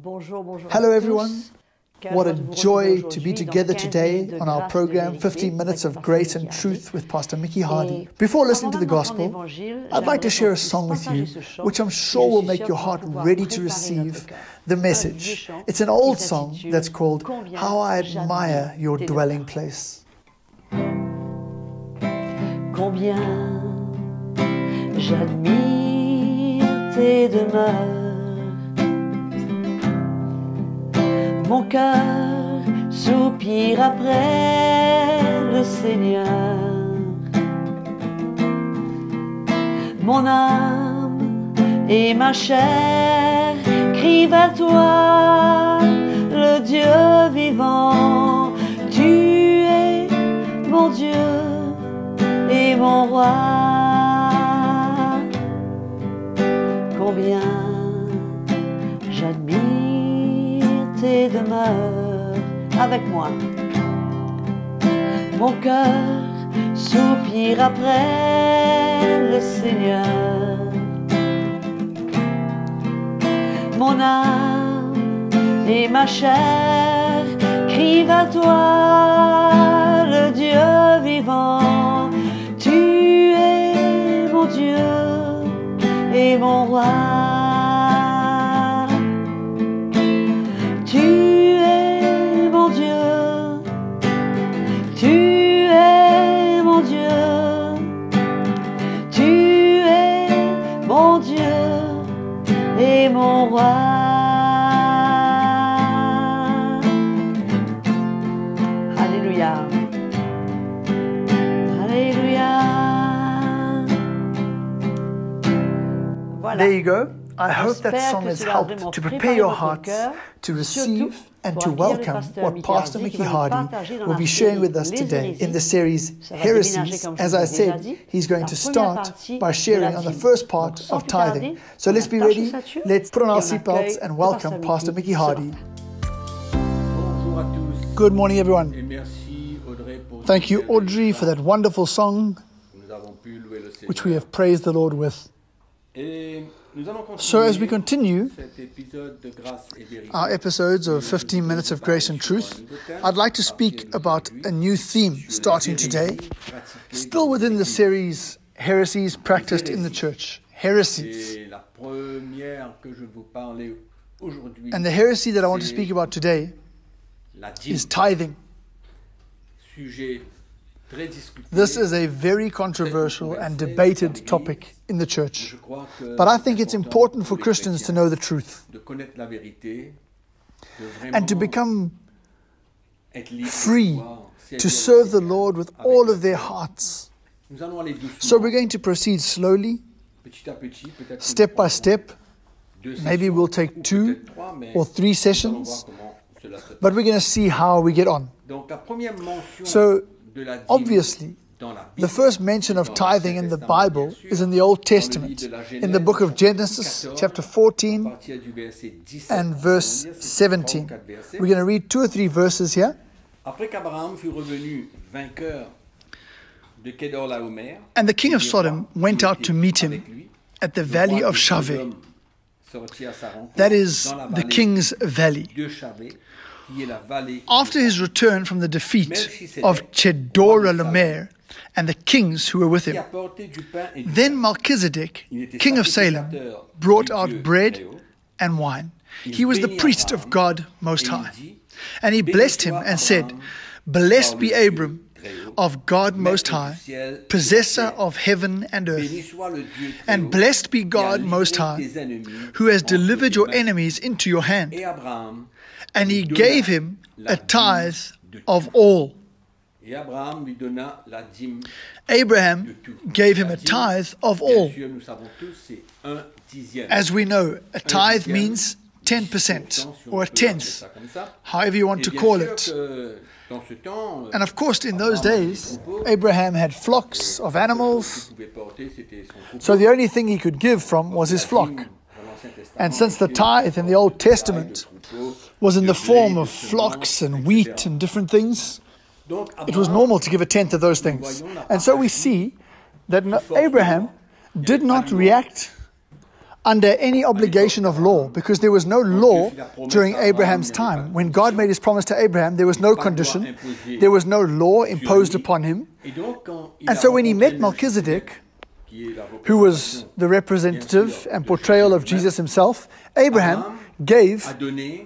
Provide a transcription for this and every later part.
Hello everyone. What a joy to be together today on our program 15 Minutes of Grace and Truth with Pastor Miki Hardy. Before listening to the gospel, I'd like to share a song with you which I'm sure will make your heart ready to receive the message. It's an old song that's called How I Admire Your Dwelling Place. Combien j'admire tes demeures. Mon cœur soupire après le Seigneur. Mon âme et ma chair crient vers toi, le Dieu vivant. Tu es mon Dieu et mon roi. Combien j'admire tes demeures. Avec moi. Mon cœur soupire après le Seigneur. Mon âme et ma chair crient à toi, le Dieu vivant. Tu es mon Dieu et mon roi. Tu es mon Dieu, tu es mon Dieu, tu es mon Dieu et mon roi. Alléluia, Alléluia. Voilà. There you go. I hope that song has helped to prepare your hearts to receive and to welcome what Pastor Miki Hardy will be sharing with us today in the series Heresies. As I said, he's going to start by sharing on the first part of tithing. So let's be ready, let's put on our seatbelts and welcome Pastor Miki Hardy. Good morning everyone. Thank you Audrey for that wonderful song which we have praised the Lord with. So as we continue our episodes of 15 Minutes of Grace and Truth, I'd like to speak about a new theme starting today, still within the series Heresies Practiced in the Church. Heresies. And the heresy that I want to speak about today is tithing. This is a very controversial and debated topic in the church. But I think it's important for Christians to know the truth and to become free to serve the Lord with all of their hearts. So we're going to proceed slowly, step by step. Maybe we'll take 2 or 3 sessions, but we're going to see how we get on. So obviously, the first mention of tithing in the Bible is in the Old Testament, in the book of Genesis, chapter 14 and verse 17. We're going to read 2 or 3 verses here. And the king of Sodom went out to meet him at the valley of Shaveh. That is the king's valley. After his return from the defeat of Chedorlaomer and the kings who were with him, then Melchizedek, king of Salem, brought out bread and wine. He was the priest of God Most High. And he blessed him and said, Blessed be Abram of God Most High, possessor of heaven and earth. And blessed be God Most High, who has delivered your enemies into your hand. And he gave him a tithe of all. Abraham gave him a tithe of all. As we know, a tithe means 10% or a tenth, however you want to call it. And of course, in those days, Abraham had flocks of animals, so the only thing he could give from was his flock. And since the tithe in the Old Testament was in the form of flocks and wheat and different things, it was normal to give a tenth of those things. And so we see that Abraham did not react under any obligation of law, because there was no law during Abraham's time. When God made his promise to Abraham, there was no condition, there was no law imposed upon him. And so when he met Melchizedek, who was the representative and portrayal of Jesus himself, Abraham gave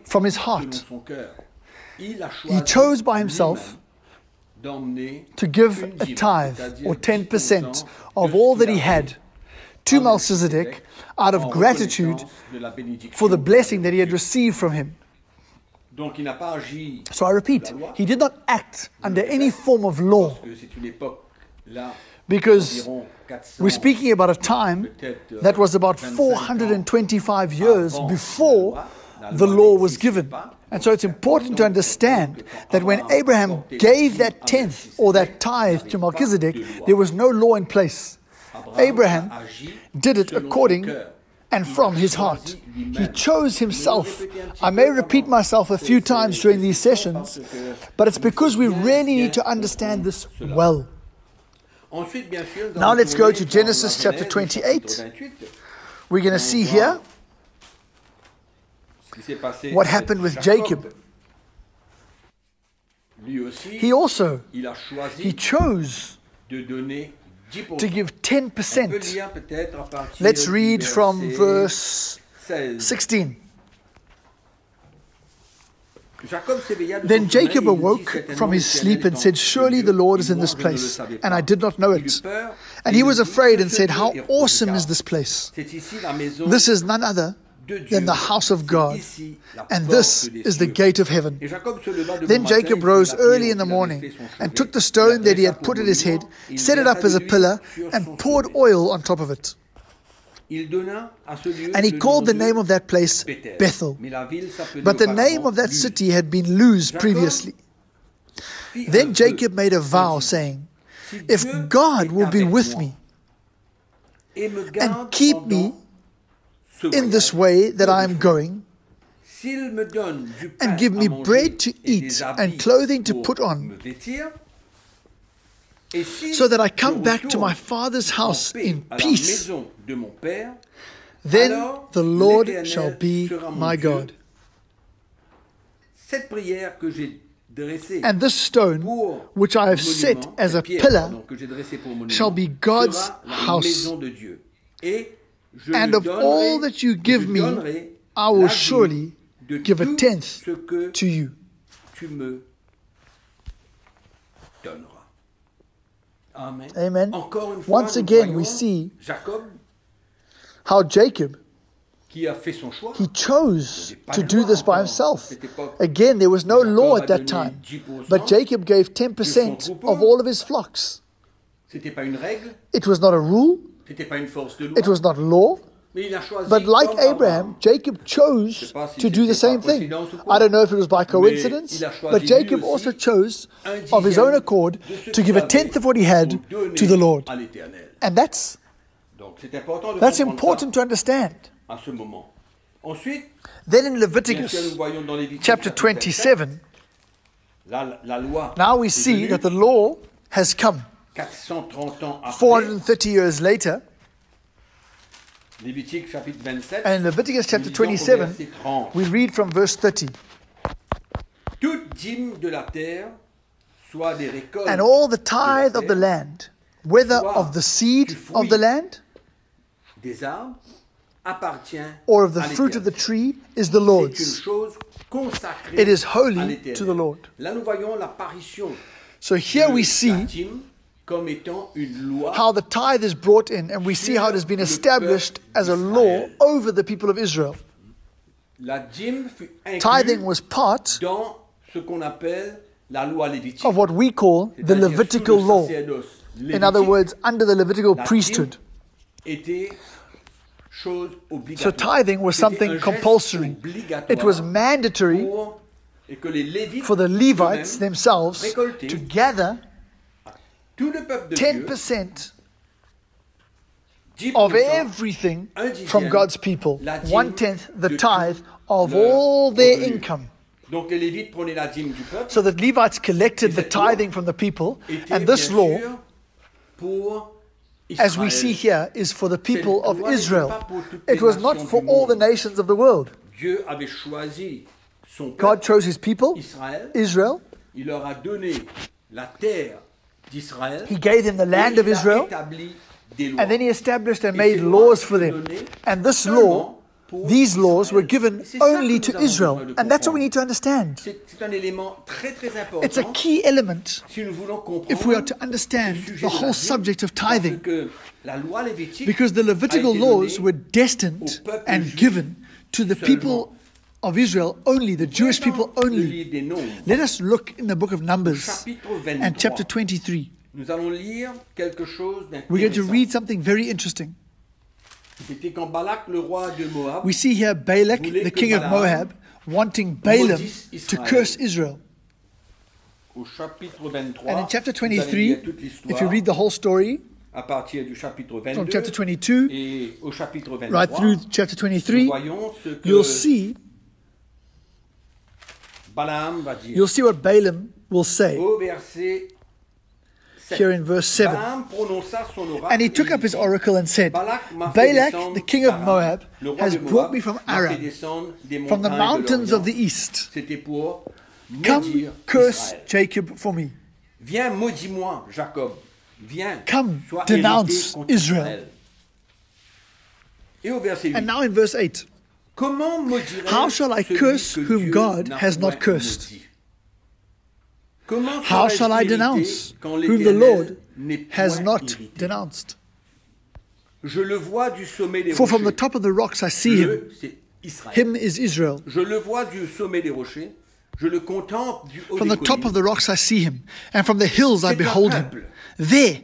from his heart. He chose by himself to give a tithe, or 10% of all that he had, to Melchizedek out of gratitude for the blessing that he had received from him. So I repeat, he did not act under any form of law, because we're speaking about a time that was about 425 years before the law was given. And so it's important to understand that when Abraham gave that tenth or that tithe to Melchizedek, there was no law in place. Abraham did it according and from his heart. He chose himself. I may repeat myself a few times during these sessions, but it's because we really need to understand this well. Now let's go to Genesis chapter 28. We're going to see here what happened with Jacob. He chose to give 10%. Let's read from verse 16. Then Jacob awoke from his sleep and said, "Surely the Lord is in this place, and I did not know it." And he was afraid and said, "How awesome is this place! This is none other than the house of God, and this is the gate of heaven." Then Jacob rose early in the morning and took the stone that he had put at his head, set it up as a pillar, and poured oil on top of it. And he called the name of that place Bethel, but the name of that city had been Luz previously. Then Jacob made a vow, saying, "If God will be with me and keep me in this way that I am going, and give me bread to eat and clothing to put on, so that I come back to my father's house in peace, then the Lord shall be my God. And this stone, which I have set as a pillar, shall be God's house. And of all that you give me, I will surely give a tenth to you." Amen. Once again, we see how Jacob, he chose to do this by himself. Again, there was no law at that time, but Jacob gave 10% of all of his flocks. It was not a rule. It was not law. But like Abraham, Jacob chose to do the same thing. I don't know if it was by coincidence, but Jacob also chose of his own accord to give a tenth of what he had to the Lord. And that's important to understand. Then in Leviticus chapter 27, now we see that the law has come 430 years later. And in Leviticus chapter 27, we read from verse 30. "And all the tithe of the land, whether of the seed of the land, or of the fruit of the tree, is the Lord's. It is holy to the Lord." So here we see how the tithe is brought in, and we see how it has been established as a law over the people of Israel. Tithing was part of what we call the Levitical law. In other words, under the Levitical priesthood. So tithing was something compulsory. It was mandatory for the Levites themselves to gather 10% of everything from God's people. 1/10, the tithe of all their income. So the Levites collected the tithing from the people, and this law as we see here, is for the people of Israel. It was not for all the nations of the world. God chose his people, Israel. He gave them the land of Israel, and then he established and made laws for them. And these laws were given only to Israel. And that's what we need to understand. It's a key element if we are to understand the whole subject of tithing. Because the Levitical laws were destined and given to the people of Israel only, the Jewish people only. Let us look in the book of Numbers and chapter 23. We're going to read something very interesting. We see here Balak, the king of Moab, wanting Balaam to curse Israel. And in chapter 23, if you read the whole story, from chapter 22 right through chapter 23, you'll see what Balaam will say. Here in verse 7. And he took up his oracle and said, Balak, the king of Moab, has brought me from Aram, from the mountains of the east. Come, curse Jacob for me. Come, denounce Israel. And now in verse 8. How shall I curse whom God has not cursed? How shall I denounce whom the Lord has not denounced? For from the top of the rocks I see him. Him is Israel. From the top of the rocks I see him, and from the hills I behold him. There,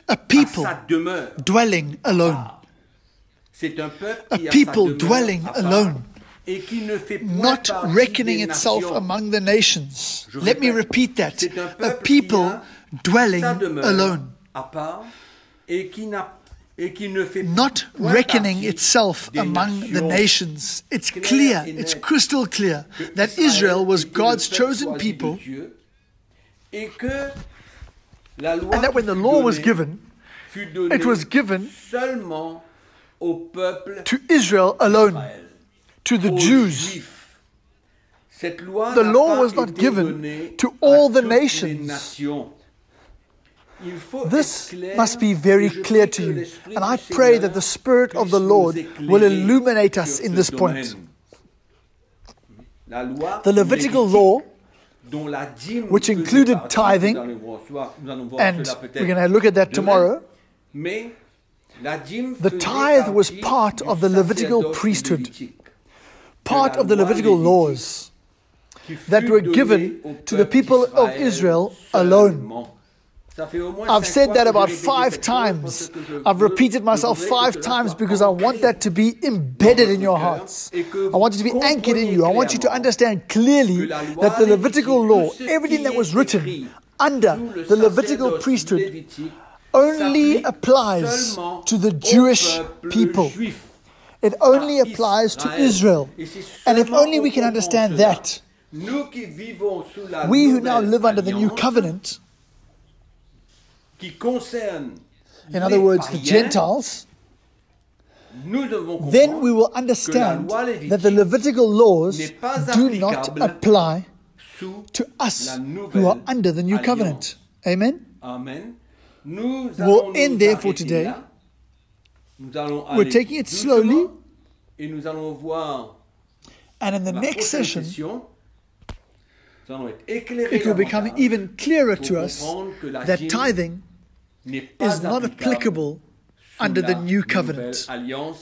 a people dwelling alone. A people dwelling alone. Not reckoning itself among the nations. Let me repeat that. A people dwelling alone. Not reckoning itself among the nations. It's clear, it's crystal clear that Israel was God's chosen people, and that when the law was given, it was given to Israel alone. To the Jews. The law was not given to all the nations. This must be very clear to you. And I pray that the Spirit of the Lord will illuminate us in this point. The Levitical law, which included tithing, and we're going to look at that tomorrow. The tithe was part of the Levitical priesthood. Part of the Levitical laws that were given to the people of Israel alone. I've said that about 5 times. I've repeated myself 5 times because I want that to be embedded in your hearts. I want it to be anchored in you. I want you to understand clearly that the Levitical law, everything that was written under the Levitical priesthood, only applies to the Jewish people. It only applies to Israel. And if only we can understand that, we who now live under the new covenant, in other words, the Gentiles, then we will understand that the Levitical laws do not apply to us who are under the new covenant. Amen? We'll end there for today. We're taking it slowly. And in the next session, it will become even clearer to us that tithing is not applicable under the new covenant.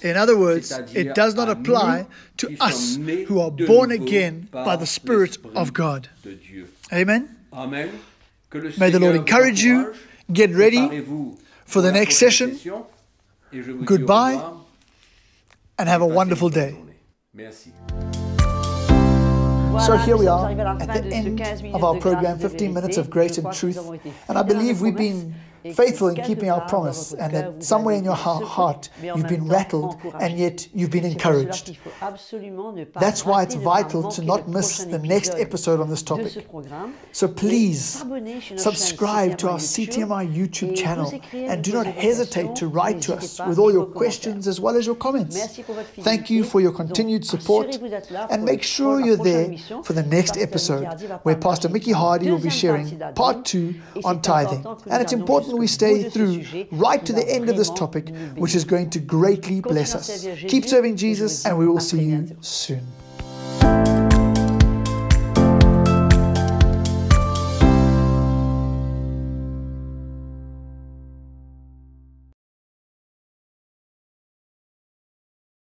In other words, it does not apply to us who are born again by the Spirit of God. Amen? May the Lord encourage you. Get ready for the next session. Goodbye, and have a wonderful day. So here we are at the end of our program, 15 minutes of grace and truth. And I believe we've been faithful in keeping our promise, and that somewhere in your heart you've been rattled and yet you've been encouraged. That's why it's vital to not miss the next episode on this topic. So please subscribe to our CTMI YouTube channel and do not hesitate to write to us with all your questions as well as your comments. Thank you for your continued support, and make sure you're there for the next episode where Pastor Miki will be sharing part 2 on tithing. And it's important we stay through right to the end of this topic, which is going to greatly bless us. Keep serving Jesus, and we will see you soon.